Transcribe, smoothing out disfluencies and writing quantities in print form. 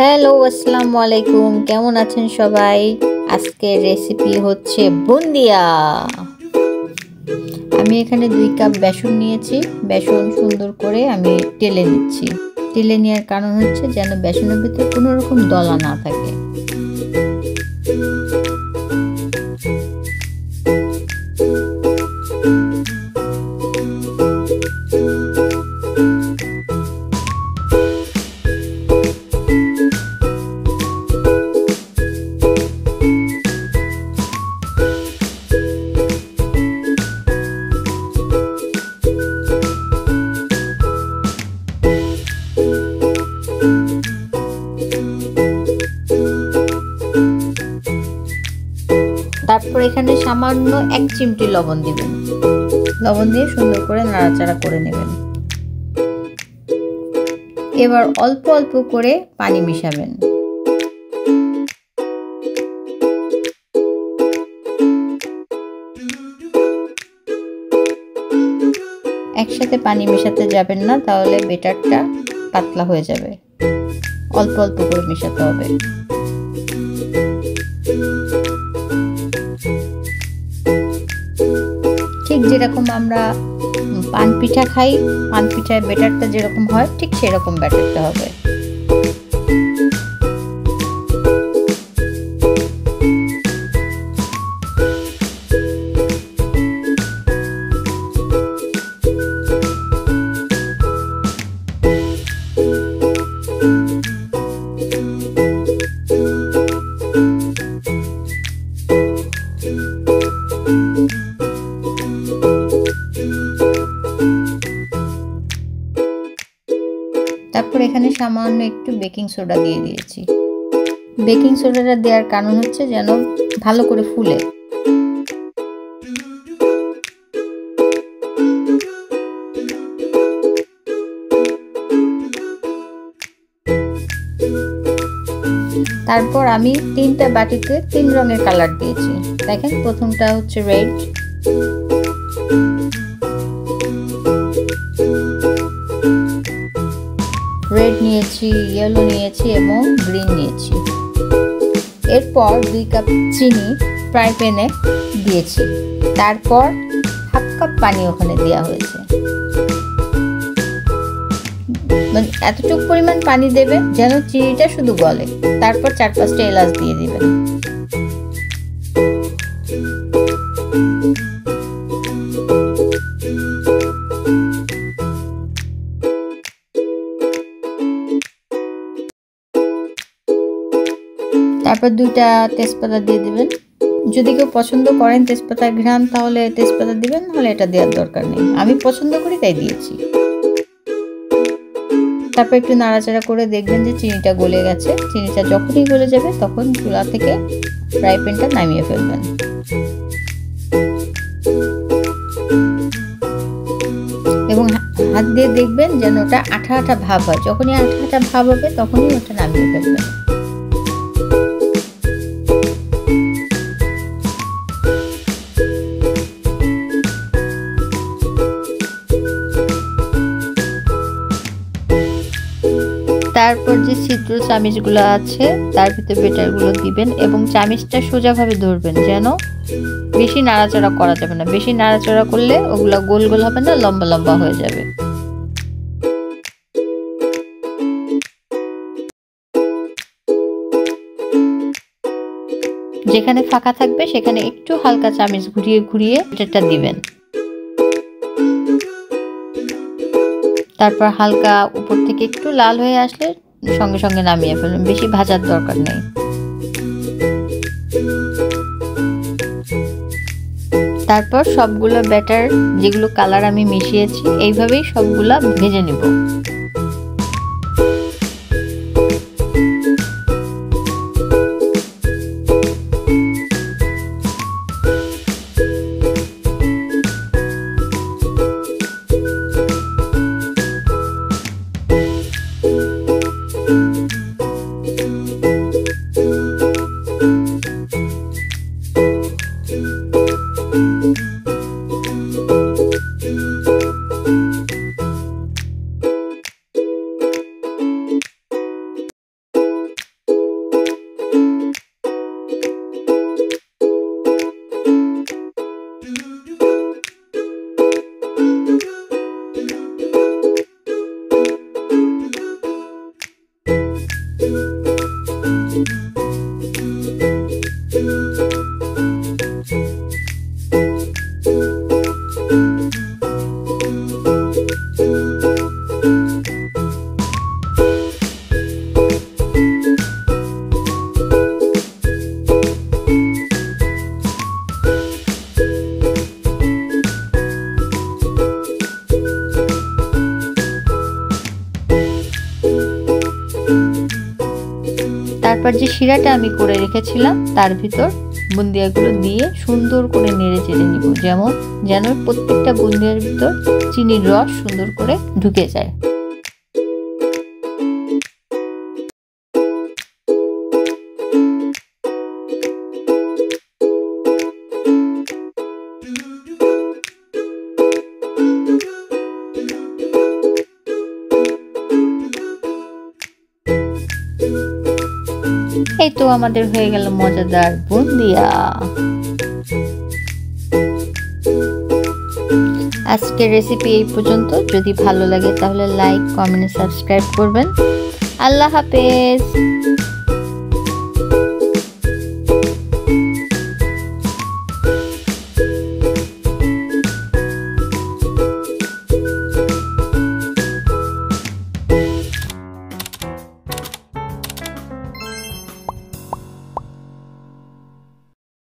Hello, আসসালামু আলাইকুম। কেমন আছেন সবাই? আজকের রেসিপি হচ্ছে বুন্দিয়া। আমি এখানে 2 কাপ বেসন নিয়েছি। বেসন সুন্দর করে আমি টেলে নিচ্ছি। টেলে নেওয়ার কারণ হচ্ছে যেন বেসনের ভিতরে কোনো রকম দলা না থাকে। তারপর এখানে সামান্য 1 চিমটি লবণ দিবেন। লবণ দিয়ে সুন্দর করে নাড়াচাড়া করে নেবেন। এবার অল্প অল্প করে পানি মিশাবেন। একসাথে পানি মেশাতে যাবেন না, তাহলে ব্যাটারটা পাতলা হয়ে যাবে। অল্প অল্প করে মেশাতে হবে। ঠিক যেরকম আমরা পান পিঠা খাই, পান পিঠার ব্যাটারটা যেরকম হয় ঠিক সেরকম ব্যাটারটা হবে। তারপর এখানে সামান্য একটু বেকিং সোডা দিয়ে দিয়েছি। বেকিং সোডাটা দেওয়ার কারণ হচ্ছে যেন ভালো করে ফুলে। তারপর আমি 3টা বাটিতে 3 রঙের কালার দিয়েছি। দেখেন, প্রথমটা হচ্ছে রেড, নিয়েছি, ইয়েলো নিয়েছি এবং গ্রিন নিয়েছি। এরপর 2 কাপ চিনি ফ্রাই প্যানে দিয়েছি। তারপর 1/2 কাপ পানি ওখানে দেওয়া হয়েছে। মানে এতটুকু পরিমাণ পানি দেবেন যেন চিনিটা শুধু গলে। তারপর 4-5টা এলাচ দিয়ে দিবেন। তারপর 2টা তেজপাতা দিয়ে দিবেন। যদি কেউ পছন্দ করেন তেজপাতার ঘ্রাণ, তাহলে তেজপাতা দিবেন, নাহলে এটা দেওয়ার দরকার নেই। আমি পছন্দ করি তাই দিয়েছি। তারপর একটু নাড়াচাড়া করে দেখবেন যে চিনিটা গলে গেছে। চিনিটা যখনই গলে যাবে তখন চুলা থেকে ফ্রাই প্যানটা নামিয়ে ফেলবেন। এবং হাত দিয়ে দেখবেন যেন ওটা আঠা আঠা ভাব হয়। যখনই আঠা আঠা ভাব হবে তখনই ওটা নামিয়ে ফেলবেন। তারপর যে ছিদ্র চামিচগুলো আছে তার ভিতরে ব্যাটারগুলো দিবেন এবং চামিচটা সোজাভাবে ধরবেন, যেন বেশি নাড়াচাড়া করা যাবে না। বেশি নাড়াচাড়া করলে ওগুলো গোল গোল হবে না, লম্বা লম্বা হয়ে যাবে। যেখানে ফাঁকা থাকবে সেখানে একটু হালকা চামিচ ঘুরিয়ে ঘুরিয়ে ব্যাটারটা দিবেন। তারপর হালকা উপর থেকে একটু লাল হয়ে আসলে সঙ্গে সঙ্গে নামিয়ে ফেলবেন। বেশি ভাজার দরকার নেই। তারপর সবগুলো ব্যাটার যেগুলো কালার আমি মিশিয়েছি এইভাবেই সবগুলা ভেজে নিব। এবার যে শিরাটা আমি করে রেখেছিলাম তার ভিতর বুন্দিয়াগুলো দিয়ে সুন্দর করে নেড়ে চেড়ে নিব, যেন প্রত্যেকটা বুন্দিয়ার ভিতর চিনির রস সুন্দর করে ঢুকে যায়। এই তো আমাদের হয়ে গেল মজাদার বুন্দিয়া। আজকের রেসিপি এই পর্যন্ত। যদি ভালো লাগে তাহলে লাইক, কমেন্ট, সাবস্ক্রাইব করবেন। আল্লাহ হাফেজ।